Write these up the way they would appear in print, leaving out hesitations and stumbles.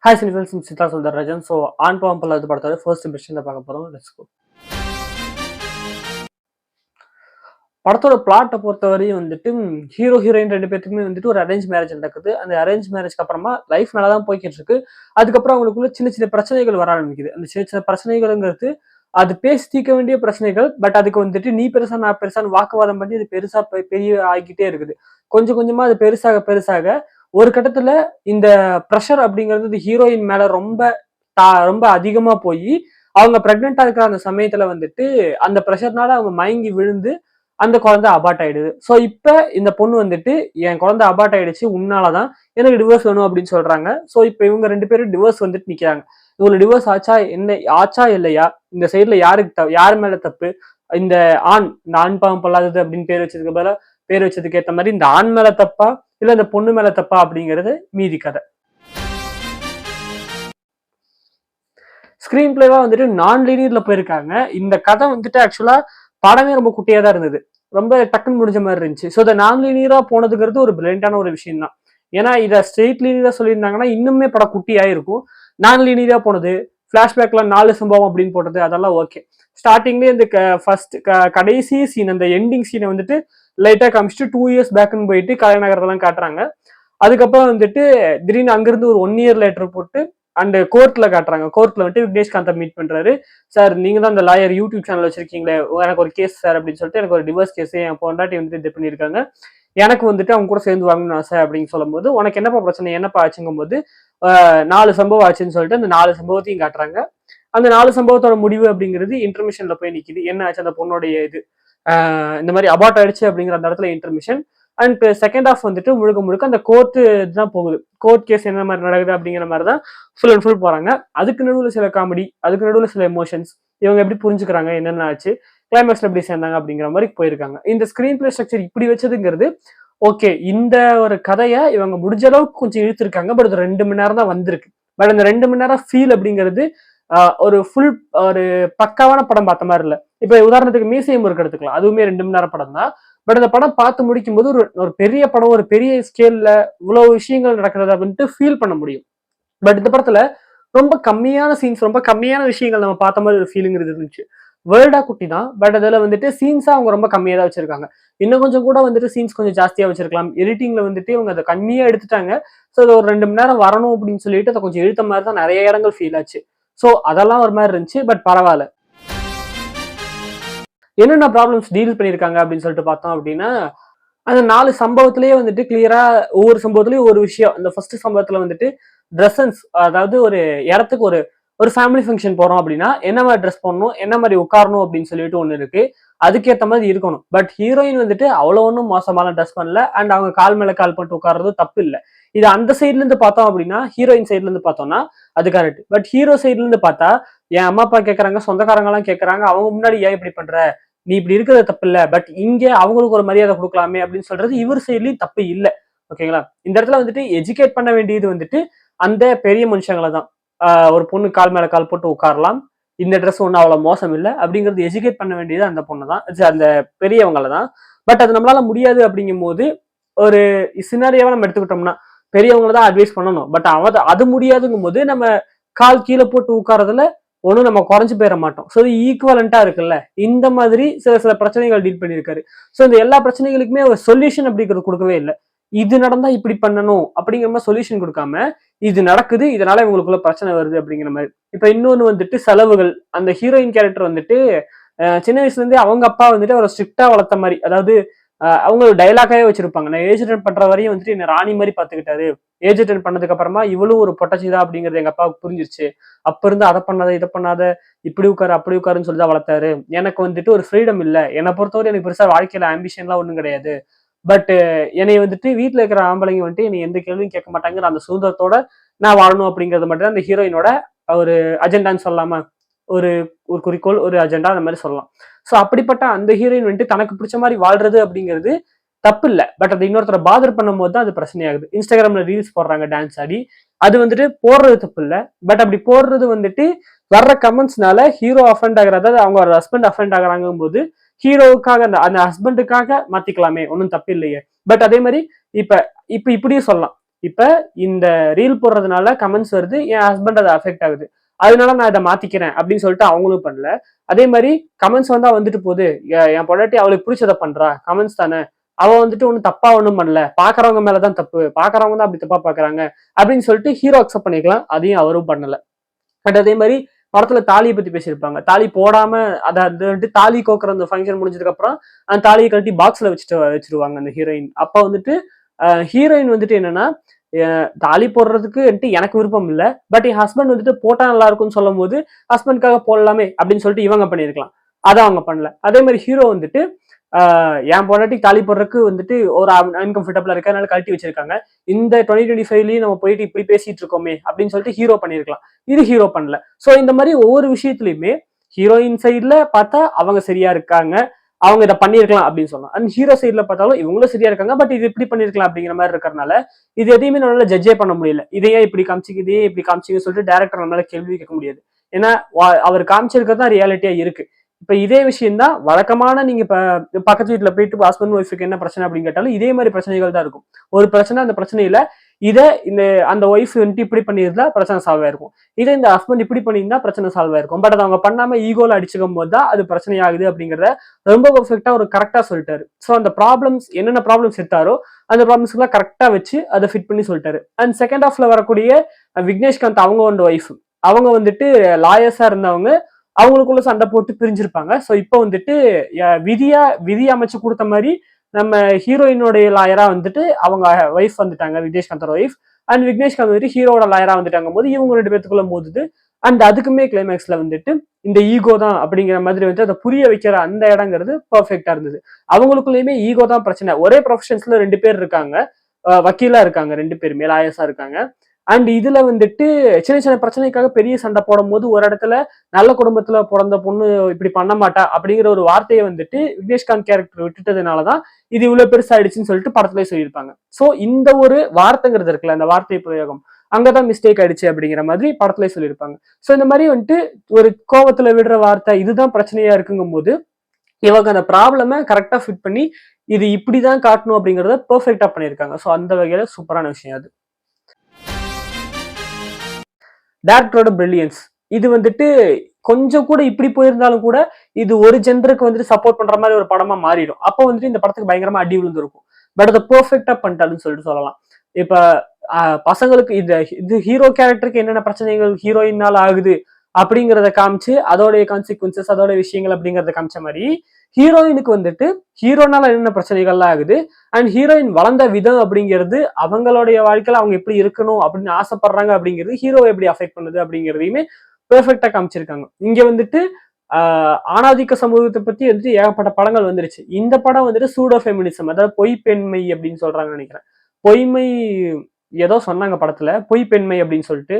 Hi cinephiles Siddha Sundararajan. So Aan Paavam Pollathathu படத்தோட first impression தான் பார்க்க போகிறோம். Let's go. படத்தோட பிளாட்டை பொறுத்தவரையும் வந்துட்டு ஹீரோ ஹீரோயின் ரெண்டு பேருக்குமே வந்துட்டு ஒரு அரேஞ்ச் மேரேஜ் நடக்குது. அந்த அரேஞ்ச் மேரேஜ்க்கு அப்புறமா லைஃப் நல்லா தான் போய்கிட்டு இருக்கு. அதுக்கப்புறம் அவங்களுக்குள்ள சின்ன சின்ன பிரச்சனைகள் வர ஆரம்பிக்குது. அந்த சின்ன சின்ன பிரச்சனைகள்ங்கிறது அது பேசி தீர்க்க வேண்டிய பிரச்சனைகள். பட் அதுக்கு வந்துட்டு நீ பெருசா நான் பெருசான்னு வாக்குவாதம் பண்ணி அது பெருசா பெரிய ஆகிக்கிட்டே இருக்குது. கொஞ்சம் கொஞ்சமா அது பெருசாக பெருசாக ஒரு கட்டத்துல இந்த ப்ரெஷர் அப்படிங்கிறது ஹீரோயின் மேல ரொம்ப அதிகமா போய் அவங்க பிரெக்னெண்டா இருக்கிற அந்த சமயத்துல வந்துட்டு அந்த ப்ரெஷர்னால அவங்க மயங்கி விழுந்து அந்த குழந்தை அபார்ட் ஆயிடுது. ஸோ இப்ப இந்த பொண்ணு வந்துட்டு என் குழந்தை அபார்ட் ஆயிடுச்சு, உன்னாலதான் எனக்கு டிவோர்ஸ் வேணும் அப்படின்னு சொல்றாங்க. ஸோ இப்ப இவங்க ரெண்டு பேரும் டிவோர்ஸ் வந்துட்டு நிக்கிறாங்க. இவங்களுக்கு டிவோர்ஸ் ஆச்சா இல்லையா, இந்த சைட்ல யார் மேல தப்பு, இந்த ஆண் பாவம் பொல்லாதது அப்படின்னு பேர் வச்சதுக்கு ஏற்ற மாதிரி இந்த ஆண் மேல தப்பா இல்ல இந்த பொண்ணு மேல தப்பா அப்படிங்கிறது மீதி கதை. ஸ்கிரீன் பிளேவா வந்துட்டு நான் லீனியர்ல போயிருக்காங்க. இந்த கதை வந்துட்டு ஆக்சுவலா படமே ரொம்ப குட்டியா தான் இருந்தது, ரொம்ப டக்குன்னு முடிஞ்ச மாதிரி இருந்துச்சு. ஸோ இந்த நான் லீனியரா போனதுங்கிறது ஒரு பிரில்லியண்டான ஒரு விஷயம் தான். ஏன்னா இதை ஸ்ட்ரெயிட் லீனியரா சொல்லியிருந்தாங்கன்னா இன்னுமே படம் குட்டியா இருக்கும். நான் லீனியரா போனது, பிளாஷ்பேக்ல 4 சம்பவம் அப்படின்னு போட்டது, அதெல்லாம் ஓகே. ஸ்டார்டிங்லேயே இந்த கடைசி சீன், அந்த எண்டிங் சீனை வந்துட்டு லைட்டா காமிச்சிட்டு 2 years பேக்குன்னு போயிட்டு கலைநகரத்தெல்லாம் காட்டுறாங்க. அதுக்கப்புறம் வந்துட்டு திடீர்னு அங்கிருந்து ஒரு 1 year லேட்டர் போட்டு அண்ட் கோர்ட்ல காட்டுறாங்க. கோர்ட்ல வந்துட்டு விக்னேஷ்காந்தை மீட் பண்றாரு. சார் நீங்க தான் அந்த லாயர் யூடியூப் சேனல் வச்சிருக்கீங்களே, எனக்கு ஒரு கேஸ் சார் அப்படின்னு சொல்லிட்டு, எனக்கு ஒரு டிவோர்ஸ் கேஸ் என் பொண்டாட்டி வந்துட்டு இது பண்ணியிருக்காங்க, எனக்கு வந்துட்டு அவங்க கூட சேர்ந்து வாங்கணும் ஆசை அப்படின்னு சொல்லும் போது, உனக்கு என்னப்பா பிரச்சனை, என்னப்பா ஆச்சுங்கும் போது 4 சம்பவம் ஆச்சுன்னு சொல்லிட்டு அந்த 4 சம்பவத்தையும் காட்டுறாங்க. அந்த 4 சம்பவத்தோட முடிவு அப்படிங்கிறது இன்டர்மிஷன்ல போய் நிக்குது. என்ன ஆச்சு அந்த பொண்ணுடைய இது இந்த மாதிரி அபார்ட் ஆயிடுச்சு அப்படிங்கிற அந்த இடத்துல இன்டர்மிஷன். அண்ட் செகண்ட் ஹாஃப் வந்துட்டு முழுக்க முழுக்க அந்த கோர்ட்டு தான் போகுது. கோர்ட் கேஸ் என்ன மாதிரி நடக்குது அப்படிங்கிற மாதிரி தான் ஃபுல் அண்ட் ஃபுல் போறாங்க. அதுக்கு நடுவில் சில காமெடி, அதுக்கு நடுவில் சில எமோஷன்ஸ், இவங்க எப்படி புரிஞ்சுக்கிறாங்க, என்னென்ன ஆச்சு, கிளைமேக்ஸ்ல எப்படி சேர்ந்தாங்க அப்படிங்கிற மாதிரி போயிருக்காங்க. இந்த ஸ்கிரீன் பிளே ஸ்ட்ரக்சர் இப்படி வச்சதுங்கிறது ஓகே. இந்த ஒரு கதையை இவங்க முடிஞ்ச அளவுக்கு கொஞ்சம் இழுத்துருக்காங்க. பட் அது 2 மணி நேரம் தான் வந்திருக்கு. பட் அந்த 2 மணி நேரம் ஃபீல் அப்படிங்கிறது ஒரு பக்காவான படம் பார்த்த மாதிரி இல்லை. இப்ப உதாரணத்துக்கு மீசையம் முறுக்கு எடுத்துக்கலாம், அதுவுமே 2 மணி நேரம் படம் தான். பட் அந்த படம் பார்த்து முடிக்கும் போது ஒரு பெரிய படம், ஒரு பெரிய ஸ்கேல்ல இவ்வளவு விஷயங்கள் நடக்கிறது அப்படின்ட்டு ஃபீல் பண்ண முடியும். பட் இந்த படத்துல ரொம்ப கம்மியான சீன்ஸ், ரொம்ப கம்மியான விஷயங்கள் நம்ம பார்த்த மாதிரி ஒரு ஃபீலிங் இருந்துச்சு. வேர்ல்டா குட்டி தான், பட் அதுல வந்துட்டு சீன்ஸா அவங்க ரொம்ப கம்மியா தான் வச்சிருக்காங்க. இன்னும் கொஞ்சம் கூட வந்துட்டு சீன்ஸ் கொஞ்சம் ஜாஸ்தியா வச்சிருக்கலாம். எடிட்டிங்ல வந்துட்டு இவங்க அதை கம்மியா எடுத்துட்டாங்க. ஸோ அது ஒரு 2 மணி நேரம் வரணும் அப்படின்னு சொல்லிட்டு அதை கொஞ்சம் இழுத்த மாதிரி தான் நிறைய இடங்கள் ஃபீல் ஆச்சு. ஸோ அதெல்லாம் ஒரு மாதிரி இருந்துச்சு. பட் பரவாயில்ல. என்னென்ன ப்ராப்ளம்ஸ் டீல் பண்ணியிருக்காங்க அப்படின்னு சொல்லிட்டு பார்த்தோம் அப்படின்னா, அந்த 4 சம்பவத்திலேயே வந்துட்டு கிளியரா ஒவ்வொரு சம்பவத்திலயும் ஒரு விஷயம். அந்த ஃபர்ஸ்ட் சம்பவத்துல வந்துட்டு ட்ரெஸ்ஸன்ஸ், அதாவது ஒரு இடத்துக்கு ஒரு ஃபேமிலி ஃபங்க்ஷன் போறோம் அப்படின்னா என்ன மாதிரி ட்ரெஸ் பண்ணணும், என்ன மாதிரி உட்காரணும் அப்படின்னு சொல்லிட்டு ஒண்ணு இருக்கு. அதுக்கேற்ற மாதிரி இருக்கணும். பட் ஹீரோயின் வந்துட்டு அவ்வளவு ஒன்றும் மோசமான ட்ரெஸ் பண்ணல. அண்ட் அவங்க கால் மேல கால் பண்ணிட்டு உட்கார்றது தப்பு இல்லை. இது அந்த சைட்ல இருந்து பார்த்தோம் அப்படின்னா, ஹீரோயின் சைட்ல இருந்து பார்த்தோம்னா அது கரெக்ட். பட் ஹீரோ சைட்ல இருந்து பார்த்தா என் அம்மா அப்பா கேட்கறாங்க, சொந்தக்காரங்க எல்லாம் கேட்கறாங்க, அவங்க முன்னாடி ஏன் இப்படி பண்ற, நீ இப்படி இருக்கிறது தப்பு இல்ல, பட் இங்க அவங்களுக்கு ஒரு மரியாதை கொடுக்கலாமே அப்படின்னு சொல்றது இவர் சைட்லயும் தப்பு இல்லை. ஓகேங்களா. இந்த இடத்துல வந்துட்டு எஜுகேட் பண்ண வேண்டியது வந்துட்டு அந்த பெரிய மனுஷங்களை தான். ஒரு பொண்ணு கால் மேல கால் போட்டு உட்காரலாம், இந்த ட்ரெஸ் ஒன்றும் அவ்வளவு மோசம் இல்லை அப்படிங்கிறது எஜுகேட் பண்ண வேண்டியது அந்த பொண்ணு தான், அந்த பெரியவங்களை தான். பட் அது நம்மளால முடியாது அப்படிங்கும் போது ஒரு சினாரியாவை நம்ம எடுத்துக்கிட்டோம்னா பெரியவங்களை தான் அட்வைஸ் பண்ணணும். பட் அது முடியாதுங்கும் போது நம்ம கால் கீழே போட்டு உட்காரதுல ஒன்றும் நம்ம குறைஞ்சு போயிட மாட்டோம். ஸோ இது ஈக்குவலண்டா இருக்குல்ல. இந்த மாதிரி சில பிரச்சனைகள் டீல் பண்ணியிருக்காரு. ஸோ இந்த எல்லா பிரச்சனைகளுக்குமே ஒரு சொல்யூஷன் அப்படிங்கிறது கொடுக்கவே இல்லை. இது நடந்தா இப்படி பண்ணணும் அப்படிங்கிற மாதிரி சொல்யூஷன் கொடுக்காம, இது நடக்குது, இதனால இவங்களுக்குள்ள பிரச்சனை வருது அப்படிங்கிற மாதிரி. இப்ப இன்னொன்னு வந்துட்டு செலவுகள். அந்த ஹீரோயின் கேரக்டர் வந்துட்டு சின்ன வயசுல இருந்தே அவங்க அப்பா வந்துட்டு அவரை ஸ்ட்ரிக்டா வளர்த்த மாதிரி, அதாவது அவங்க டைலாக்காவே வச்சிருப்பாங்க, நான் ஏஜ் அட்டெண்ட் பண்ற வரையும் வந்துட்டு என்ன ராணி மாதிரி பாத்துக்கிட்டாரு, ஏஜ் அட்டெண்ட் பண்ணதுக்கு அப்புறமா இவளும் ஒரு பொட்டச்சிதான் அப்படிங்கிறது எங்க அப்பாவுக்கு புரிஞ்சிருச்சு, அப்ப இருந்து அதை பண்ணாத இதை பண்ணாத, இப்படி உட்காரு அப்படி உட்காருன்னு சொல்லிதான் வளர்த்தாரு, எனக்கு வந்துட்டு ஒரு ஃப்ரீடம் இல்லை, என்னை பொறுத்தவரை எனக்கு பெருசா வாழ்க்கையில ஆம்பிஷன்லாம் ஒன்றும் கிடையாது, பட் என்னை வந்துட்டு வீட்டுல இருக்கிற ஆம்பளைங்க வந்துட்டு என்னை எந்த கேள்வியும் கேட்க மாட்டாங்கிற அந்த சுதந்திரத்தோட நான் வாழணும் அப்படிங்கிறது மட்டும் அந்த ஹீரோயினோட ஒரு அஜெண்டான்னு சொல்லாம, ஒரு ஒரு குறிக்கோள், ஒரு அஜெண்டா, அந்த மாதிரி சொல்லலாம். ஸோ அப்படிப்பட்ட அந்த ஹீரோயின் வந்துட்டு தனக்கு பிடிச்ச மாதிரி வாழ்றது அப்படிங்கிறது தப்பு இல்லை. பட் அது இன்னொருத்தரை பாதர் பண்ணும் போது தான் அது பிரச்சனையாகுது. இன்ஸ்டாகிராம்ல ரீல்ஸ் போடுறாங்க டான்ஸ் ஆடி, அது வந்துட்டு போடுறது தப்பு இல்லை. பட் அப்படி போடுறது வந்துட்டு வர்ற கமெண்ட்ஸ்னால ஹீரோ அஃபெண்ட் ஆகுறது, அதாவது அவங்க ஒரு ஹஸ்பண்ட் அஃபெண்ட் ஆகுறாங்கும் போது ஹீரோவுக்காக அந்த ஹஸ்பண்டுக்காக மாத்திக்கலாமே, ஒன்றும் தப்பு இல்லையே. பட் அதே மாதிரி இப்ப இப்ப இப்படியும் சொல்லலாம், இப்ப இந்த ரீல் போடுறதுனால கமெண்ட்ஸ் வருது, என் ஹஸ்பண்ட் அதை அஃபெக்ட் ஆகுது, அதனால நான் இதை மாத்திக்கிறேன் அப்படின்னு சொல்லிட்டு அவங்களும் பண்ணல. அதே மாதிரி கமெண்ட்ஸ் வந்தா வந்துட்டு போகுது, என் பொண்டாட்டி அவளுக்கு பிடிச்சதை பண்றா, கமெண்ட்ஸ் தானே, அவ வந்துட்டு ஒன்னும் தப்பா ஒண்ணும் பண்ணல, பாக்குறவங்க மேலதான் தப்பு, பாக்குறவங்க தான் அப்படி தப்பா பாக்குறாங்க அப்படின்னு சொல்லிட்டு ஹீரோ அக்செப்ட் பண்ணிக்கலாம். அதையும் அவரும் பண்ணல. பட் அதே மாதிரி படத்துல தாலியை பத்தி பேசியிருப்பாங்க. தாலி போடாம அதாவது வந்துட்டு தாலி கோக்குற அந்த ஃபங்க்ஷன் முடிஞ்சதுக்கு அப்புறம் அந்த தாலியை கழட்டி பாக்ஸ்ல வச்சிருவாங்க அந்த ஹீரோயின். அப்ப வந்துட்டு ஹீரோயின் வந்துட்டு என்னன்னா, தாலி போடுறதுக்கு எனக்கு விருப்பம் இல்லை, பட் என் ஹஸ்பண்ட் வந்துட்டு போட்டா நல்லா இருக்கும்னு சொல்லும் போது ஹஸ்பண்ட்காக போடலாமே அப்படின்னு சொல்லிட்டு இவங்க பண்ணியிருக்கலாம். அதை அவங்க பண்ணல. அதே மாதிரி ஹீரோ வந்துட்டு என் பொண்டாட்டி தாலி போடுறதுக்கு வந்துட்டு ஒரு அன்கம்ஃபர்டபுளா இருக்கு, அதனால கழட்டி வச்சிருக்காங்க, இந்த 2025லயும் நம்ம போயிட்டு இப்படி பேசிட்டு இருக்கோமே அப்படின்னு சொல்லிட்டு ஹீரோ பண்ணிருக்கலாம். இது ஹீரோ பண்ணல. சோ இந்த மாதிரி ஒவ்வொரு விஷயத்திலயுமே ஹீரோயின் சைட்ல பார்த்தா அவங்க சரியா இருக்காங்க, அவங்க இதை பண்ணிருக்கலாம் அப்படின்னு சொல்லலாம். அண்ட் ஹீரோ சைட்ல பார்த்தாலும் இவங்களும் சரியா இருக்காங்க, பட் இது இப்படி பண்ணிருக்கலாம் அப்படிங்கிற மாதிரி இருக்கிறதுனால இது எதையுமே நம்மளால ஜட்ஜே பண்ண முடியல. இதையே இப்படி காமிச்சிக்கு, இதையே இப்படி காமிச்சிங்கன்னு சொல்லிட்டு டேரக்டர் நம்மளால கேள்வி கேட்க முடியாது. ஏன்னா அவர் காமிச்சிருக்கிறது தான் ரியாலிட்டியா இருக்கு. இப்ப இதே விஷயம் தான் வழக்கமான நீங்க இப்ப பக்கத்து வீட்டுல போயிட்டு ஹஸ்பண்ட் ஒய்ஃபுக்கு என்ன பிரச்சனை அப்படின்னு கேட்டாலும் இதே மாதிரி பிரச்சனைகள் தான் இருக்கும். ஒரு பிரச்சனை, அந்த பிரச்சனையில இந்த அந்த ஒய்ஃப் வந்துட்டு இப்படி பண்ணியிருந்தா பிரச்சனை சால்வ் ஆயிருக்கும், இதே இந்த ஹஸ்பண்ட் இப்படி பண்ணியிருந்தா பிரச்சனை சால்வ் ஆயிருக்கும். பட் அதை அவங்க பண்ணாம ஈகோல அடிச்சுக்கும் போது தான் அது பிரச்சனை ஆகுது அப்படிங்கிறத ரொம்ப பர்ஃபெக்டா ஒரு கரெக்டா சொல்லிட்டாரு. ஸோ அந்த ப்ராப்ளம்ஸ் என்னென்ன ப்ராப்ளம்ஸ் எடுத்தாரோ அந்த ப்ராப்ளம்ஸ்க்குலாம் கரெக்டா வச்சு அதை ஃபிட் பண்ணி சொல்லிட்டாரு. அண்ட் செகண்ட் ஹாஃப்ல வரக்கூடிய விக்னேஷ்காந்த் அவங்க ஒய்ஃப், அவங்க வந்துட்டு லாயர்ஸா இருந்தவங்க, அவங்களுக்குள்ள சண்டை போட்டு பிரிஞ்சிருப்பாங்க. ஸோ இப்போ வந்துட்டு விதி அமைச்சு கொடுத்த மாதிரி நம்ம ஹீரோயினுடைய லாயரா வந்துட்டு அவங்க ஒய்ஃப் வந்துட்டாங்க, விக்னேஷ்காந்தோட ஒய்ஃப். அண்ட் விக்னேஷ்காந்த் வந்துட்டு ஹீரோட லாயரா வந்துட்டாங்க போது இவங்க 2 பேத்துக்குள்ள மோதுது. அண்ட் அதுக்குமே கிளைமேக்ஸ்ல வந்துட்டு இந்த ஈகோ தான் அப்படிங்கிற மாதிரி வந்துட்டு அதை புரிய வைக்கிற அந்த இடங்கிறது பர்ஃபெக்டா இருந்தது. அவங்களுக்குள்ளயுமே ஈகோ தான் பிரச்சனை. ஒரே ப்ரொஃபஷன்ஸ்ல 2 பேர் இருக்காங்க, வக்கீலா இருக்காங்க, 2 பேருமே லாயர்ஸா இருக்காங்க. அண்ட் இதுல வந்துட்டு சின்ன சின்ன பிரச்சனைக்காக பெரிய சண்டை போடும் போது ஒரு இடத்துல நல்ல குடும்பத்துல பிறந்த பொண்ணு இப்படி பண்ண மாட்டா அப்படிங்கிற ஒரு வார்த்தையை வந்துட்டு விக்னேஷ்காந்த் கேரக்டர் விட்டுட்டதுனாலதான் இது இவ்வளவு பெருசாயிடுச்சுன்னு சொல்லிட்டு படத்துல சொல்லியிருப்பாங்க. சோ இந்த ஒரு வார்த்தைங்கிறது இருக்குல்ல, அந்த வார்த்தை பிரயோகம் அங்கதான் மிஸ்டேக் ஆயிடுச்சு அப்படிங்கிற மாதிரி படத்துல சொல்லியிருப்பாங்க. சோ இந்த மாதிரி வந்துட்டு ஒரு கோவத்துல விடுற வார்த்தை இதுதான் பிரச்சனையா இருக்குங்கும் போது இவங்க அந்த ப்ராப்ளம கரெக்டா ஃபிட் பண்ணி இது இப்படிதான் காட்டணும் அப்படிங்கறத பெர்ஃபெக்டா பண்ணியிருக்காங்க. சோ அந்த வகையில சூப்பரான விஷயம் அது. டேரக்டரோட பிரில்லியன்ஸ் இது வந்துட்டு கொஞ்சம் கூட இப்படி போயிருந்தாலும் கூட இது ஒரு ஜென்டருக்கு வந்துட்டு சப்போர்ட் பண்ற மாதிரி ஒரு படமா மாறிடும். அப்போ வந்துட்டு இந்த படத்துக்கு பயங்கரமா அடி விழுந்திருக்கும். பட் அதை பெர்ஃபெக்டா பண்ணிட்டாருன்னு சொல்லிட்டு சொல்லலாம். இப்ப பசங்களுக்கு இது ஹீரோ கேரக்டருக்கு என்னென்ன பிரச்சனைகள் ஹீரோயினால ஆகுது அப்படிங்கிறத காமிச்சு அதோடைய கான்சிக்வன்சஸ் அதோட விஷயங்கள் அப்படிங்கறத காமிச்ச மாதிரி ஹீரோயினுக்கு வந்துட்டு ஹீரோனால என்னென்ன பிரச்சனைகள்லாம் ஆகுது அண்ட் ஹீரோயின் வளர்ந்த விதம் அப்படிங்கிறது அவங்களுடைய வாழ்க்கையில அவங்க எப்படி இருக்கணும் அப்படின்னு ஆசைப்படுறாங்க அப்படிங்கிறது ஹீரோவை எப்படி அஃபெக்ட் பண்ணுது அப்படிங்கிறதையுமே பெர்ஃபெக்டா காமிச்சிருக்காங்க. இங்க வந்துட்டு ஆணாதிக்க சமூகத்தை பத்தி வந்துட்டு ஏகப்பட்ட படங்கள் வந்துருச்சு. இந்த படம் வந்துட்டு சூடோ ஃபெமினிசம், அதாவது பொய் பெண்மை அப்படின்னு சொல்றாங்கன்னு நினைக்கிறேன். பொய்மை ஏதோ சொன்னாங்க படத்துல, பொய் பெண்மை அப்படின்னு சொல்லிட்டு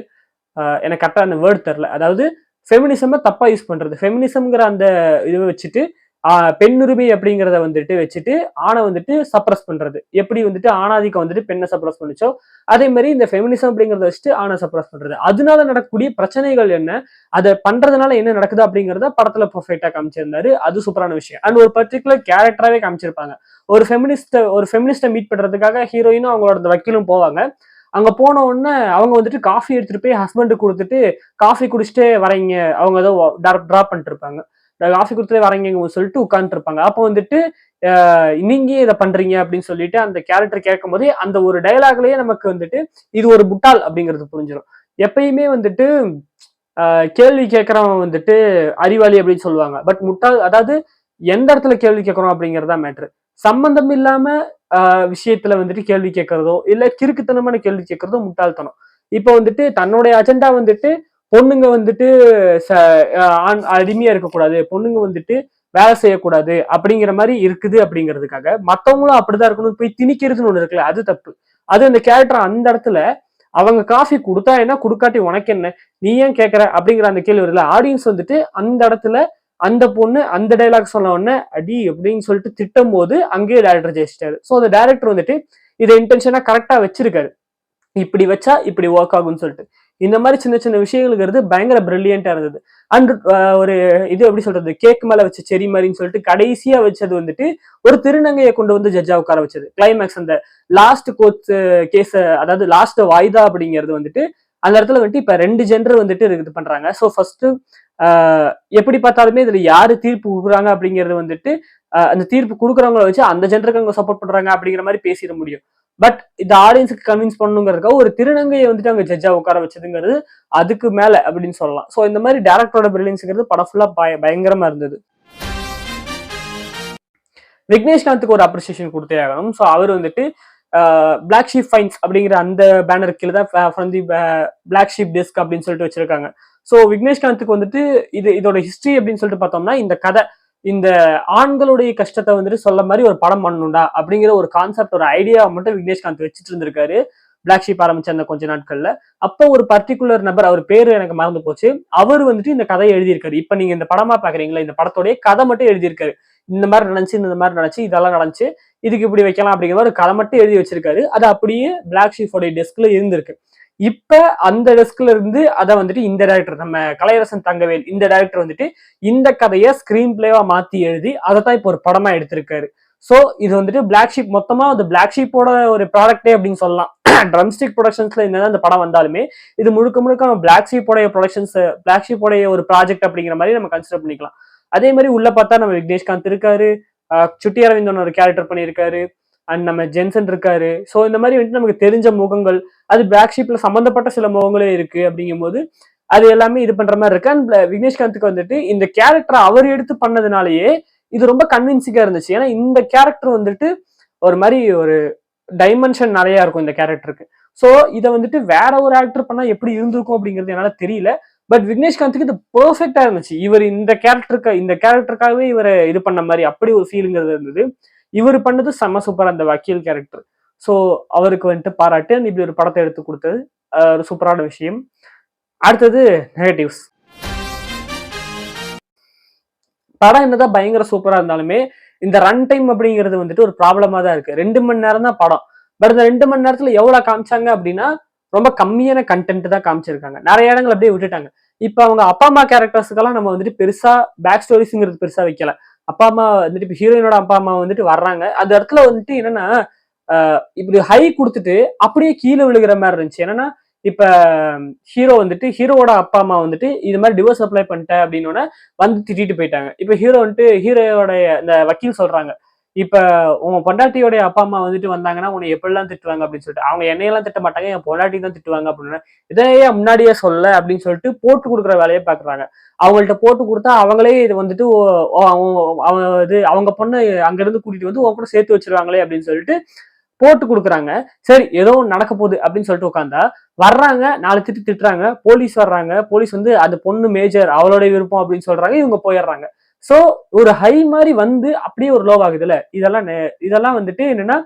எனக்கு கரெக்டா அந்த வேர்ட் தெரியல. அதாவது ஃபெமினிசம் தப்பா யூஸ் பண்றது, ஃபெமினிசம்ங்கிற அந்த இதை வச்சுட்டு பெண்ணுரிமை அப்படிங்கிறத வந்துட்டு வச்சுட்டு ஆணை வந்துட்டு சப்ரஸ் பண்றது, எப்படி வந்துட்டு ஆணாதிக்கம் வந்துட்டு பெண்ணை சப்ரஸ் பண்ணிச்சோ அதே மாதிரி இந்த ஃபெமினிசம் அப்படிங்கிறத வச்சுட்டு ஆணை சப்ரஸ் பண்றது, அதனால நடக்கக்கூடிய பிரச்சனைகள் என்ன, அதை பண்றதுனால என்ன நடக்குது அப்படிங்கிறத படத்துல பெர்ஃபெக்டா காமிச்சிருந்தாரு. அது சூப்பரான விஷயம். அண்ட் ஒரு பர்டிகுலர் கேரக்டராகவே காமிச்சிருப்பாங்க. ஒரு ஃபெமினிஸ்ட மீட் பண்றதுக்காக ஹீரோயினும் அவங்களோட வக்கீலும் போவாங்க. அங்க போன உடனே அவங்க வந்துட்டு காஃபி எடுத்துட்டு போய் ஹஸ்பண்டுக்கு கொடுத்துட்டு காஃபி குடிச்சிட்டே வரீங்க, அவங்க ஏதோ டிராப் பண்ணிட்டு இருப்பாங்க, காஃபி கொடுத்துட்டே வரீங்க சொல்லிட்டு உட்கார்ந்து இருப்பாங்க. அப்போ வந்துட்டு நீங்க இதை பண்றீங்க அப்படின்னு சொல்லிட்டு அந்த கேரக்டர் கேட்கும் போதே அந்த ஒரு டயலாக்லயே நமக்கு வந்துட்டு இது ஒரு முட்டாள் அப்படிங்கிறது புரிஞ்சிடும். எப்பயுமே வந்துட்டு கேள்வி கேட்கறவன் வந்துட்டு அறிவாளி அப்படின்னு சொல்லுவாங்க, பட் முட்டாள் அதாவது எந்த இடத்துல கேள்வி கேட்கறோம் அப்படிங்கறதா மேட்ரு. சம்பந்தம் இல்லாம விஷயத்துல வந்துட்டு கேள்வி கேட்கறதோ இல்ல கிறுக்குத்தனமான கேள்வி கேட்கறதோ முட்டாள்தனம். இப்ப வந்துட்டு தன்னுடைய அஜெண்டா வந்துட்டு பொண்ணுங்க வந்துட்டு அடிமையா இருக்கக்கூடாது, பொண்ணுங்க வந்துட்டு வேலை செய்யக்கூடாது அப்படிங்கிற மாதிரி இருக்குது அப்படிங்கிறதுக்காக மத்தவங்களும் அப்படிதான் இருக்கணும் போய் திணிக்கிறதுன்னு ஒண்ணு இருக்குல்ல, அது தப்பு. அது அந்த கேரக்டர் அந்த இடத்துல அவங்க காஃபி கொடுத்தா என்ன கொடுக்காட்டி உனக்கு என்ன, நீ ஏன் கேட்கற அப்படிங்கிற அந்த கேள்வி வருதுல, ஆடியன்ஸ் வந்துட்டு அந்த இடத்துல அந்த பொண்ணு அந்த டைலாக் சொன்ன உடனே அடி அப்படின்னு சொல்லிட்டு திட்டும் போது அங்கேயே டேரக்டர் ஜெயிச்சிட்டாரு. ஸோ அந்த டேரக்டர் வந்துட்டு இதை இன்டென்ஷனா கரெக்டா வச்சிருக்காரு. இப்படி வச்சா இப்படி ஒர்க் ஆகும்னு சொல்லிட்டு இந்த மாதிரி சின்ன சின்ன விஷயங்களுக்கு பயங்கர பிரில்லியண்டா இருந்தது. அண்ட் ஒரு இது எப்படி சொல்றது, கேக் மேல வச்ச செரி மாதிரின்னு சொல்லிட்டு கடைசியா வச்சது வந்துட்டு ஒரு திருநங்கையை கொண்டு வந்து ஜட்ஜா உட்கார வச்சது. கிளைமேக்ஸ் அந்த லாஸ்ட் கோர்ட் கேஸ், அதாவது லாஸ்ட் வாய்தா அப்படிங்கிறது வந்துட்டு அந்த இடத்துல வந்துட்டு இப்ப 2 ஜெண்டர் வந்துட்டு இது பண்றாங்க. ஸோ ஃபர்ஸ்ட் எப்படி பார்த்தாலுமே இதுல யாரு தீர்ப்பு கொடுக்குறாங்க அப்படிங்கிறது வந்துட்டு அந்த தீர்ப்பு கொடுக்குறவங்கள வச்சு அந்த ஜெண்டருக்கு அவங்க சப்போர்ட் பண்றாங்க அப்படிங்கிற மாதிரி பேசிட முடியும். பட் இந்த ஆடியன்ஸுக்கு கன்வின்ஸ் பண்ணணுங்கிறதுக்காக ஒரு திருநங்கையை வந்துட்டு அவங்க ஜட்ஜா உட்கார வச்சதுங்கிறது அதுக்கு மேல அப்படின்னு சொல்லலாம். ஸோ இந்த மாதிரி டேரக்டரோட பிரில்லியன்ஸ்ங்கிறது படம் ஃபுல்லா பயங்கரமா இருந்தது. விக்னேஷ்காந்துக்கு ஒரு அப்ரிசியேஷன் கொடுத்தே ஆகணும். ஸோ அவர் வந்துட்டு பிளாக் ஷீப் ஃபைன்ஸ் அப்படிங்கிற அந்த பேனர் கீழே தான் from the black sheep desk அப்படின்னு சொல்லிட்டு வச்சிருக்காங்க. ஸோ விக்னேஷ்காந்துக்கு வந்துட்டு இதோட ஹிஸ்டரி அப்படின்னு சொல்லிட்டு பார்த்தோம்னா இந்த கதை இந்த ஆண்களுடைய கஷ்டத்தை வந்துட்டு சொல்ல மாதிரி ஒரு படம் பண்ணணும்டா அப்படிங்கிற ஒரு கான்செப்ட், ஒரு ஐடியா மட்டும் விக்னேஷ்காந்த் வச்சுட்டு இருந்திருக்காரு பிளாக் ஷீப் ஆரம்பிச்ச அந்த கொஞ்ச நாட்கள்ல. அப்போ ஒரு பர்டிகுலர் நபர், அவர் பேரு எனக்கு மறந்து போச்சு, அவர் வந்துட்டு இந்த கதையை எழுதியிருக்காரு. இப்ப நீங்க இந்த படமா பாக்குறீங்களா, இந்த படத்தோடைய கதை மட்டும் எழுதியிருக்காரு. இந்த மாதிரி நினைச்சு இந்த மாதிரி நினைச்சு இதெல்லாம் நடந்துச்சு, இதுக்கு இப்படி வைக்கலாம் அப்படிங்கிற ஒரு கதை மட்டும் எழுதி வச்சிருக்காரு. அது அப்படியே பிளாக் ஷீஃபோடைய டெஸ்க்ல இருந்திருக்கு. இப்ப அந்த டெஸ்க்ல இருந்து அதை வந்துட்டு இந்த டைரக்டர் நம்ம கலையரசன் தங்கவேல் இந்த டைரக்டர் வந்துட்டு இந்த கதையை ஸ்கிரீன் பிளேவா மாத்தி எழுதி அதை தான் இப்போ ஒரு படமா எடுத்திருக்காரு. சோ இது வந்துட்டு பிளாக் ஷீப் மொத்தமா அந்த பிளாக் ஷீப்போட ஒரு ப்ராடக்டே அப்படின்னு சொல்லலாம். ட்ரம்ஸ்டிக் ப்ரொடக்ஷன்ஸ்ல என்னதான் அந்த படம் வந்தாலுமே இது முழுக்க முழுக்க பிளாக் ஷீப்போடைய ப்ரொடக்ஷன்ஸ், பிளாக் ஷீப்போடைய ஒரு ப்ராஜெக்ட் அப்படிங்கிற மாதிரி நம்ம கன்சிடர் பண்ணிக்கலாம். அதே மாதிரி உள்ள பார்த்தா நம்ம விக்னேஷ்காந்த் இருக்காரு, சுட்டி அரவிந்தன் ஒரு கேரக்டர் பண்ணியிருக்காரு, அண்ட் நம்ம ஜென்சன் இருக்காரு. ஸோ இந்த மாதிரி வந்துட்டு நமக்கு தெரிஞ்ச முகங்கள், அது பிளாக் ஷீப்ல சம்பந்தப்பட்ட சில முகங்களே இருக்கு அப்படிங்கும் போது அது எல்லாமே இது பண்ற மாதிரி இருக்கு. அண்ட் விக்னேஷ்காந்துக்கு வந்துட்டு இந்த கேரக்டரை அவர் எடுத்து பண்ணதுனாலயே இது ரொம்ப கன்வின்சிங்கா இருந்துச்சு. ஏன்னா இந்த கேரக்டர் வந்துட்டு ஒரு மாதிரி ஒரு டைமென்ஷன் நிறைய இருக்கும் இந்த கேரக்டருக்கு. ஸோ இதை வந்துட்டு வேற ஒரு ஆக்டர் பண்ணா எப்படி இருந்திருக்கும் அப்படிங்கிறது என்னால தெரியல. பட் விக்னேஷ்காந்துக்கு இது பெர்ஃபெக்டா இருந்துச்சு. இவர் இந்த கேரக்டருக்காகவே இவரை இது பண்ண மாதிரி அப்படி ஒரு ஃபீலிங்கிறது இருந்தது. இவர் பண்ணது செம்ம சூப்பரா அந்த வக்கீல் கேரக்டர். ஸோ அவருக்கு வந்துட்டு பாராட்டு. இப்படி ஒரு படத்தை எடுத்து கொடுத்தது ஒரு சூப்பரான விஷயம். அடுத்தது நெகட்டிவ்ஸ். படம் என்னதான் பயங்கர சூப்பரா இருந்தாலுமே இந்த ரன் டைம் அப்படிங்கிறது வந்துட்டு ஒரு ப்ராப்ளமா தான் இருக்கு. 2 மணி நேரம் தான் படம். பட் இந்த 2 மணி நேரத்துல எவ்வளவு காமிச்சாங்க அப்படின்னா ரொம்ப கம்மியான கண்டென்ட் தான் காமிச்சிருக்காங்க. நிறைய இடங்கள் அப்படியே விட்டுட்டாங்க. இப்ப அவங்க அப்பா அம்மா கேரக்டர்ஸுக்கெல்லாம் நம்ம வந்துட்டு பெருசா பேக் ஸ்டோரிஸ்ங்கிறது பெருசா வைக்கல. அப்பா அம்மா வந்துட்டு இப்ப ஹீரோயினோட அப்பா அம்மா வந்துட்டு வர்றாங்க. அந்த இடத்துல வந்துட்டு என்னன்னா இப்படி ஹை கொடுத்துட்டு அப்படியே கீழே விழுகிற மாதிரி இருந்துச்சு. என்னன்னா இப்ப ஹீரோ வந்துட்டு ஹீரோவோட அப்பா அம்மா வந்துட்டு இது மாதிரி டிவோர்ஸ் அப்ளை பண்ணிட்டேன் அப்படின்னு வந்து திட்டிட்டு போயிட்டாங்க. இப்ப ஹீரோ வந்துட்டு ஹீரோயோட இந்த வக்கீல் சொல்றாங்க, இப்ப உங்க பொண்டாட்டியோடைய அப்பா அம்மா வந்துட்டு வந்தாங்கன்னா உன்னை எப்படிலாம் திட்டுவாங்க அப்படின்னு சொல்லிட்டு, அவங்க என்னையெல்லாம் திட்ட மாட்டாங்க, என் பொண்டாட்டி தான் திட்டுவாங்க அப்படின்னு. இதையே முன்னாடியே சொல்ல அப்படின்னு சொல்லிட்டு போட்டு கொடுக்குற வேலையை பாக்குறாங்க. அவங்கள்ட்ட போட்டு கொடுத்தா அவங்களே இது வந்துட்டு அவங்க பொண்ணு அங்க இருந்து கூட்டிட்டு வந்து உங்க கூட சேர்த்து வச்சிருவாங்களே அப்படின்னு சொல்லிட்டு போட்டு கொடுக்குறாங்க. சரி ஏதோ நடக்க போகுது அப்படின்னு சொல்லிட்டு உட்காந்தா வர்றாங்க, 4 திட்டுறாங்க, போலீஸ் வர்றாங்க, போலீஸ் வந்து அது பொண்ணு மேஜர் அவளுடைய விருப்பம் அப்படின்னு சொல்றாங்க, இவங்க போயிடுறாங்க. சோ ஒரு ஹை மாதிரி வந்து அப்படியே ஒரு லோ ஆகுதுல்ல, இதெல்லாம் வந்துட்டு என்னன்னா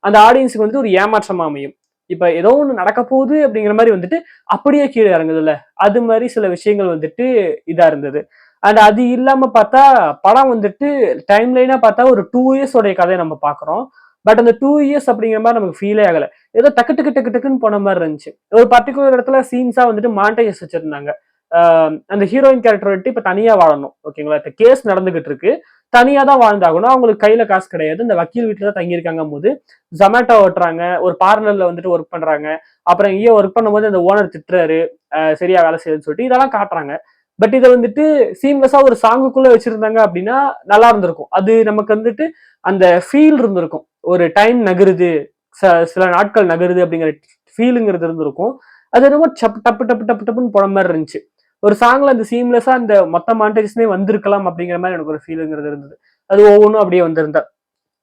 அந்த ஆடியன்ஸுக்கு வந்துட்டு ஒரு ஏமாற்றமா அமையும். இப்ப ஏதோ ஒண்ணு நடக்க போகுது அப்படிங்கிற மாதிரி வந்துட்டு அப்படியே கீழே இறங்குதுல்ல, அது மாதிரி சில விஷயங்கள் வந்துட்டு இதா இருந்தது. அண்ட் அது இல்லாம பார்த்தா படம் வந்துட்டு டைம் லைனா பார்த்தா ஒரு 2 இயர்ஸ் உடைய கதையை நம்ம பாக்குறோம். பட் அந்த 2 இயர்ஸ் அப்படிங்கிற மாதிரி நமக்கு ஃபீலே ஆகல. ஏதோ டக்கு டக்கு டக்கு டக்குன்னு போன மாதிரி இருந்துச்சு. ஒரு பர்டிகுலர் இடத்துல சீன்ஸா வந்துட்டு மாண்டேஜஸ் வச்சிருந்தாங்க. அந்த ஹீரோயின் கேரக்டர் வந்துட்டு இப்ப தனியா வாழணும், ஓகேங்களா? இப்ப கேஸ் நடந்துகிட்டு இருக்கு, தனியா தான் வாழ்ந்தாகணும், அவங்களுக்கு கையில காசு கிடையாது, இந்த வக்கீல் வீட்டுல தான் தங்கியிருக்காங்க போது ஜொமேட்டோ ஓட்டுறாங்க, ஒரு பார்லர்ல வந்துட்டு ஒர்க் பண்றாங்க. அப்புறம் இங்கே ஒர்க் பண்ணும்போது அந்த ஓனர் திட்டுறாரு, சரியா வேலை செய்யுதுன்னு சொல்லிட்டு இதெல்லாம் காட்டுறாங்க. பட் இதை வந்துட்டு சீம்லெஸ்ஸா ஒரு சாங்குக்குள்ள வச்சிருந்தாங்க அப்படின்னா நல்லா இருந்திருக்கும். அது நமக்கு வந்துட்டு அந்த ஃபீல் இருந்திருக்கும், ஒரு டைம் நகருது, சில நாட்கள் நகருது அப்படிங்கிற ஃபீலுங்கிறது இருந்திருக்கும். அது என்னமோ டப்பு டப்பு டப்பு டப்புன்னு போன மாதிரி இருந்துச்சு. ஒரு சாங்ல அந்த சீம்லெஸ்ஸா அந்த மொத்த மாண்டேஜஸ்மே வந்திருக்கலாம் அப்படிங்கிற மாதிரி எனக்கு ஒரு ஃபீலுங்கிறது இருந்தது. அது ஒவ்வொன்றும் அப்படியே வந்திருந்தா.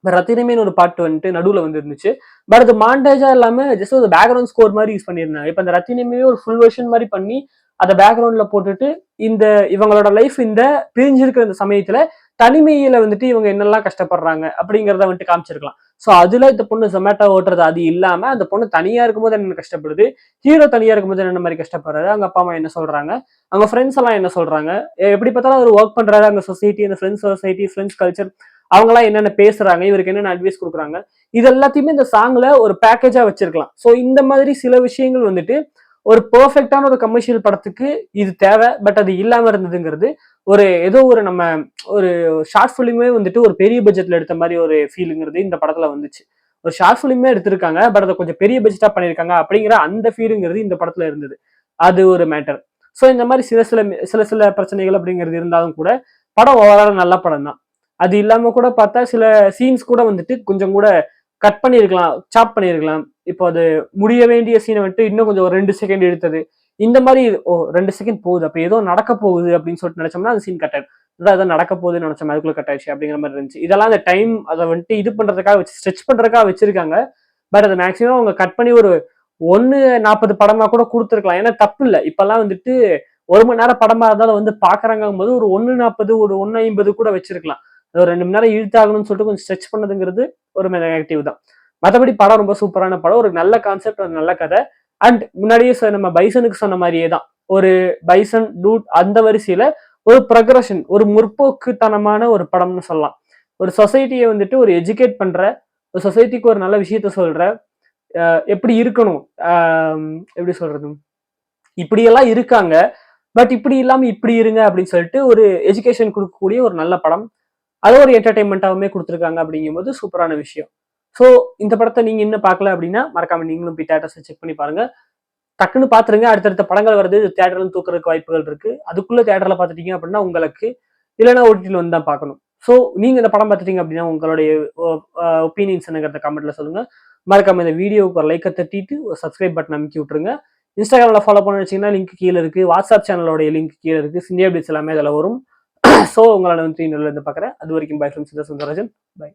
ரத்தினமேனு ஒரு பாட்டு வந்துட்டு நடுவுல வந்து இருந்துச்சு. பட் அது மாண்டேஜா இல்லாம ஜஸ்ட் ஒரு பேக்ரவுண்ட் ஸ்கோர் மாதிரி யூஸ் பண்ணியிருந்தாங்க. இப்ப அந்த ரத்தினமே ஒரு ஃபுல் வெர்ஷன் மாதிரி பண்ணி அதை பேக்ரவுண்ட்ல போட்டுட்டு இந்த இவங்களோட லைஃப் இந்த பிரிஞ்சிருக்கிற இந்த சமயத்துல தனிமையில வந்துட்டு இவங்க என்னெல்லாம் கஷ்டப்படுறாங்க அப்படிங்கிறத வந்துட்டு காமிச்சிருக்கலாம். ஸோ அதுல இந்த பொண்ணு ஜொமேட்டோ ஓட்டுறது அது இல்லாம அந்த பொண்ணு தனியா இருக்கும்போது என்ன கஷ்டப்படுது, ஹீரோ தனியா இருக்கும்போது என்ன மாதிரி கஷ்டப்படுறாரு, அவங்க அப்பா அம்மா என்ன சொல்றாங்க, அவங்க ஃப்ரெண்ட்ஸ் எல்லாம் என்ன சொல்றாங்க, எப்படி பார்த்தாலும் அவர் ஒர்க் பண்றாரு, அந்த சொசைட்டி, அந்த ஃப்ரெண்ட்ஸ் சொசைட்டி, ஃப்ரெண்ட்ஸ் கல்ச்சர் அவங்களாம் என்னென்ன பேசுறாங்க, இவருக்கு என்னென்ன அட்வைஸ் கொடுக்குறாங்க, இது எல்லாத்தையுமே இந்த சாங்ல ஒரு பேக்கேஜா வச்சிருக்கலாம். ஸோ இந்த மாதிரி சில விஷயங்கள் வந்துட்டு ஒரு பெர்ஃபெக்டான ஒரு கமர்ஷியல் படத்துக்கு இது தேவை. பட் அது இல்லாம இருந்ததுங்கிறது ஒரு ஏதோ ஒரு நம்ம ஒரு ஷார்ட் ஃபிலிமே வந்துட்டு ஒரு பெரிய பட்ஜெட்ல எடுத்த மாதிரி ஒரு ஃபீலுங்கிறது இந்த படத்துல வந்துச்சு. ஒரு ஷார்ட் ஃபிலிமே எடுத்திருக்காங்க, பட் அதை கொஞ்சம் பெரிய பட்ஜெட்டா பண்ணியிருக்காங்க அப்படிங்கிற அந்த ஃபீலுங்கிறது இந்த படத்துல இருந்தது. அது ஒரு மேட்டர். ஸோ இந்த மாதிரி சில சில பிரச்சனைகள் அப்படிங்கிறது இருந்தாலும் கூட படம் ஓவரால் நல்ல படம் தான். அது இல்லாம கூட பார்த்தா சில சீன்ஸ் கூட வந்துட்டு கொஞ்சம் கூட கட் பண்ணியிருக்கலாம், சாப் பண்ணியிருக்கலாம். இப்போ அது முடிய வேண்டிய சீனை வந்துட்டு இன்னும் கொஞ்சம் ஒரு 2 செகண்ட் எடுத்தது. இந்த மாதிரி ஓ 2 செகண்ட் போகுது, அப்ப ஏதோ நடக்க போகுது அப்படின்னு சொல்லிட்டு நினைச்சோம்னா அந்த சீன் கட் ஆயிடும். ஏதோ நடக்க போகுதுன்னு நினைச்சோம், அதுக்குள்ள கட் ஆயிடுச்சு அப்படிங்கிற மாதிரி இருந்துச்சு. இதெல்லாம் அந்த டைம் அதை வந்துட்டு இது பண்றதுக்காக வச்சு ஸ்ட்ரெச் பண்றதுக்காக வச்சிருக்காங்க. பட் அதை மேக்ஸிமம் அவங்க கட் பண்ணி ஒரு 1:40 படமா கூட கொடுத்துருக்கலாம். ஏன்னா தப்பு இல்லை. இப்பெல்லாம் வந்துட்டு 1 மணி நேரம் படமா இருந்தாலும் வந்து பாக்குறாங்கும் போது ஒரு 1:40 ஒரு 1:50 கூட வச்சிருக்கலாம். ஒரு 2 மணி நேரம் இழுத்தாகணும்னு சொல்லிட்டு கொஞ்சம் ஸ்ட்ரெச் பண்ணதுங்கிறது ஒரு நெகட்டிவ் தான். மற்றபடி படம் ரொம்ப சூப்பரான படம். ஒரு நல்ல கான்செப்ட், ஒரு நல்ல கதை. அண்ட் முன்னாடியே நம்ம பைசனுக்கு சொன்ன மாதிரியே தான் ஒரு பைசன் டூட் அந்த வரிசையில ஒரு ப்ரொக்ரஷன், ஒரு முற்போக்குத்தனமான ஒரு படம்னு சொல்லலாம். ஒரு சொசைட்டியை வந்துட்டு ஒரு எஜுகேட் பண்ற, ஒரு சொசைட்டிக்கு ஒரு நல்ல விஷயத்த சொல்ற, எப்படி இருக்கணும், எப்படி சொல்றது, இப்படியெல்லாம் இருக்காங்க, பட் இப்படி இல்லாம இப்படி இருங்க அப்படின்னு சொல்லிட்டு ஒரு எஜுகேஷன் கொடுக்கக்கூடிய ஒரு நல்ல படம். அது ஒரு என்டர்டைன்மெண்ட்டாவுமே கொடுத்துருக்காங்க அப்படிங்கும்போது சூப்பரான விஷயம். ஸோ இந்த படத்தை நீங்க இன்னும் பார்க்கல அப்படின்னா மறக்காம நீங்களும் போய் தேட்டர்ஸை செக் பண்ணி பாருங்க. டக்குன்னு பாத்துருங்க. அடுத்தடுத்த படங்கள் வருது, தேட்டர்ல தூக்குறதுக்கு வாய்ப்புகள் இருக்கு. அதுக்குள்ள தேட்டர்ல பாத்துட்டீங்க அப்படின்னா உங்களுக்கு, இல்லைன்னா ஓடிடியில் வந்து தான் பார்க்கணும். ஸோ நீங்க இந்த படம் பார்த்துட்டீங்க அப்படின்னா உங்களுடைய ஒப்பீனியன்ஸ் என்னங்கிறத கமெண்ட்ல சொல்லுங்க. மறக்காம இந்த வீடியோவுக்கு ஒரு லைக்கை தட்டிட்டு ஒரு சப்ஸ்கிரைப் பட்டன் அமைக்கி விட்டுருங்க. இன்ஸ்டாகிராமில் ஃபாலோ பண்ண வச்சிங்கன்னா லிங்க் கீழே இருக்கு. வாட்ஸ்அப் சேனலோடைய லிங்க் கீழே இருக்கு. சிந்தியா அப்டேட்ஸ் எல்லாமே அதில் வரும். ஸோ உங்களை வந்து இன்னொரு பார்க்குறேன். அது வரைக்கும் பை ஃப்ரம் சுந்தரராஜன். பை.